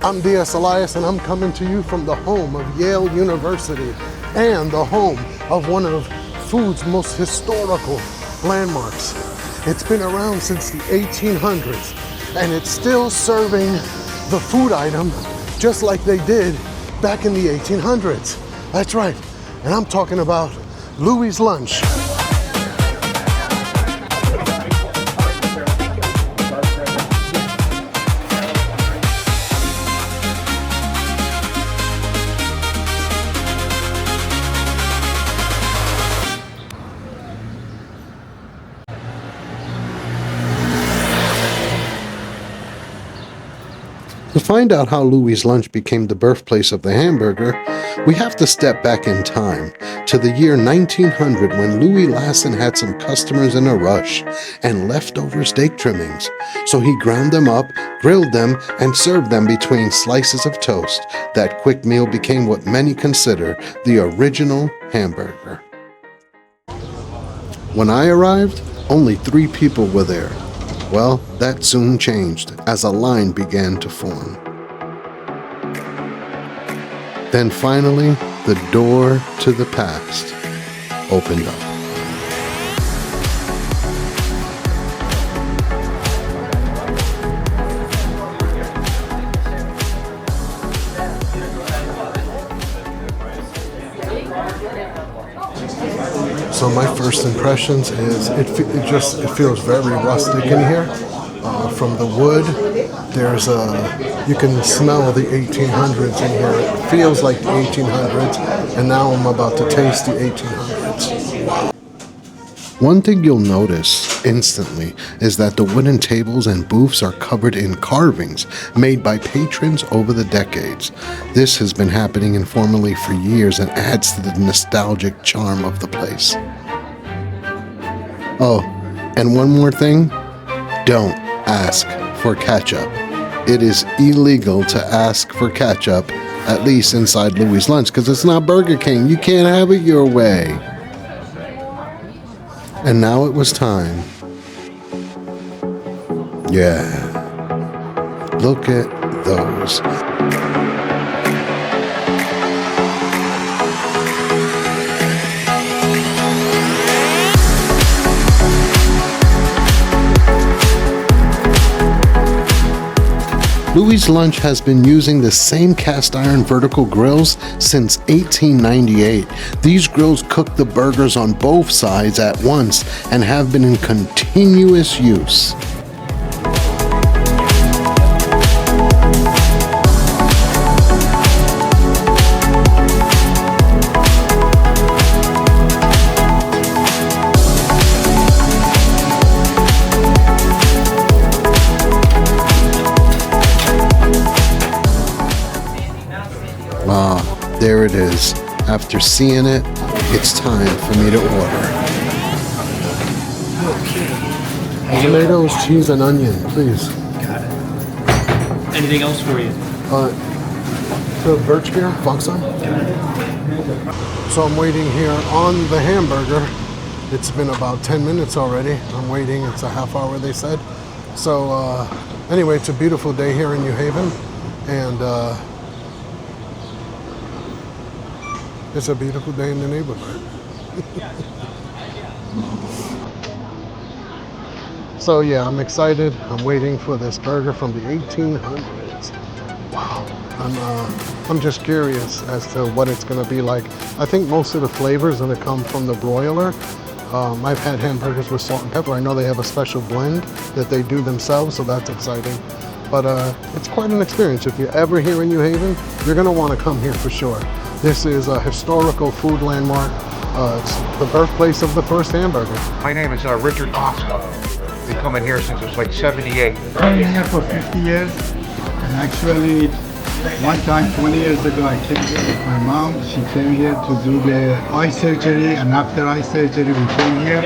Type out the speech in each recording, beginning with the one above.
I'm D.S. Elias, and I'm coming to you from the home of Yale University and the home of one of food's most historical landmarks. It's been around since the 1800s, and it's still serving the food item just like they did back in the 1800s. That's right, and I'm talking about Louis' Lunch. To find out how Louis' Lunch became the birthplace of the hamburger, we have to step back in time to the year 1900 when Louis Lasson had some customers in a rush and leftover steak trimmings. So he ground them up, grilled them, and served them between slices of toast. That quick meal became what many consider the original hamburger. When I arrived, only 3 people were there. Well, that soon changed as a line began to form. Then finally, the door to the past opened up. So my first impressions is it feels very rustic in here. From the wood, you can smell the 1800s in here. It feels like the 1800s, and now I'm about to taste the 1800s. One thing you'll notice instantly is that the wooden tables and booths are covered in carvings made by patrons over the decades. This has been happening informally for years and adds to the nostalgic charm of the place. Oh, and one more thing, don't ask for ketchup. It is illegal to ask for ketchup, at least inside Louis' Lunch, because it's not Burger King. You can't have it your way. And now it was time. Yeah. Look at those. Louis' Lunch has been using the same cast iron vertical grills since 1898. These grills cook the burgers on both sides at once and have been in continuous use. There it is. After seeing it, it's time for me to order. Tomatoes, cheese, and onion, please. Got it. Anything else for you? The birch beer, Foxon. So I'm waiting here on the hamburger. It's been about 10 minutes already. I'm waiting. It's a half hour, they said. So anyway, it's a beautiful day here in New Haven, and it's a beautiful day in the neighborhood. So yeah, I'm excited. I'm waiting for this burger from the 1800s. Wow. I'm just curious as to what it's gonna be like. I think most of the flavors are gonna come from the broiler. I've had hamburgers with salt and pepper. I know they have a special blend that they do themselves, so that's exciting. But it's quite an experience. If you're ever here in New Haven, you're gonna wanna come here for sure. This is a historical food landmark. It's the birthplace of the first hamburger. My name is Richard Oscar. Been coming here since it was like 78. I've been here for 50 years, and actually one time 20 years ago I came here with my mom. She came here to do the eye surgery, and after eye surgery we came here,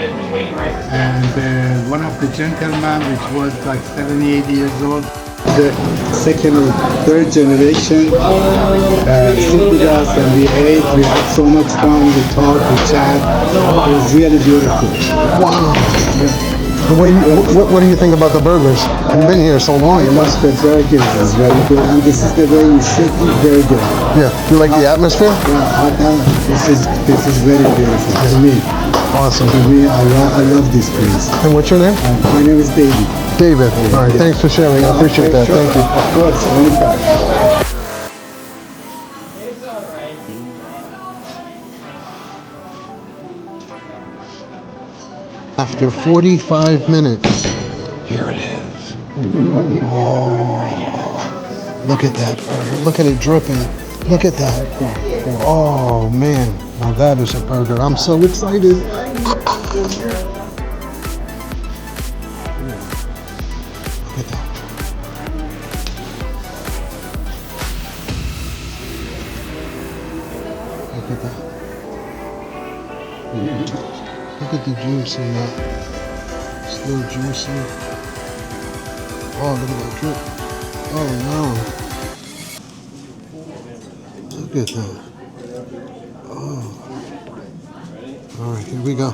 and one of the gentlemen, which was like 78 years old, the second or third generation, sit with us and we ate. We had so much fun. We talked, we chat. It was really beautiful. Wow. Yeah. What do you think about the burgers? I've been here so long. You must. The burger is very good, and this is the way you should eat burger. Yeah. You like the atmosphere? This is very beautiful for me. Awesome. For me, I love this place. And what's your name? My name is David. David. All right. Thanks for sharing. I appreciate that. Thank you. Of course, anytime. After 45 minutes, here it is. Oh, look at that burger. Look at it dripping. Look at that. Oh, man. Now that is a burger. I'm so excited. Look at that. Look at that. Look at the juice in that. Still juicy. Oh, look at that drip. Oh no. Look at that. Oh. All right, here we go.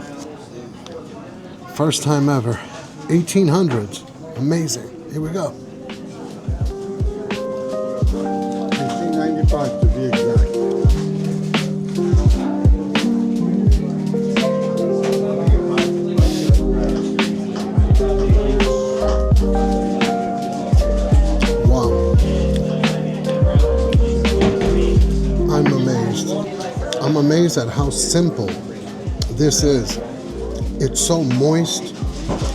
First time ever. 1800's. Amazing. Here we go. 1895 to be exact. I'm amazed at how simple this is. It's so moist.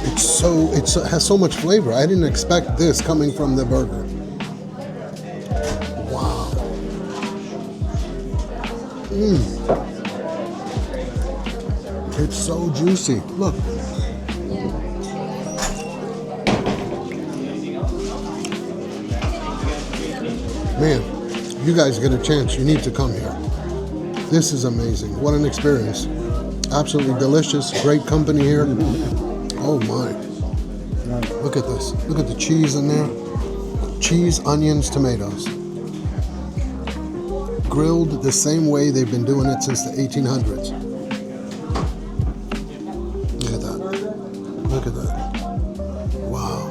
It has so much flavor. I didn't expect this coming from the burger. Wow. It's so juicy. Look. Man, you guys get a chance. You need to come here. This is amazing. What an experience. Absolutely delicious. Great company here. Oh my. Look at this. Look at the cheese in there. Cheese, onions, tomatoes. Grilled the same way they've been doing it since the 1800s. Look at that. Look at that. Wow.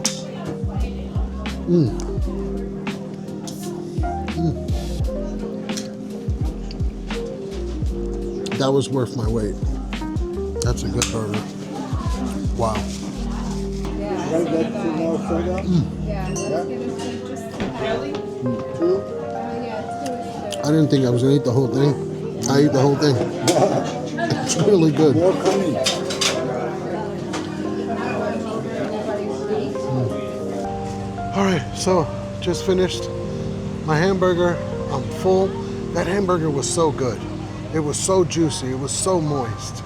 That was worth my weight. That's a good burger. Wow. I didn't think I was gonna eat the whole thing. I ate the whole thing. It's really good. All right, so just finished my hamburger. I'm full. That hamburger was so good. It was so juicy. It was so moist.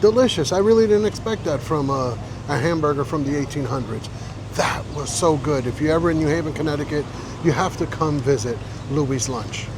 Delicious. I really didn't expect that from a hamburger from the 1800s. That was so good. If you're ever in New Haven, Connecticut, you have to come visit Louis' Lunch.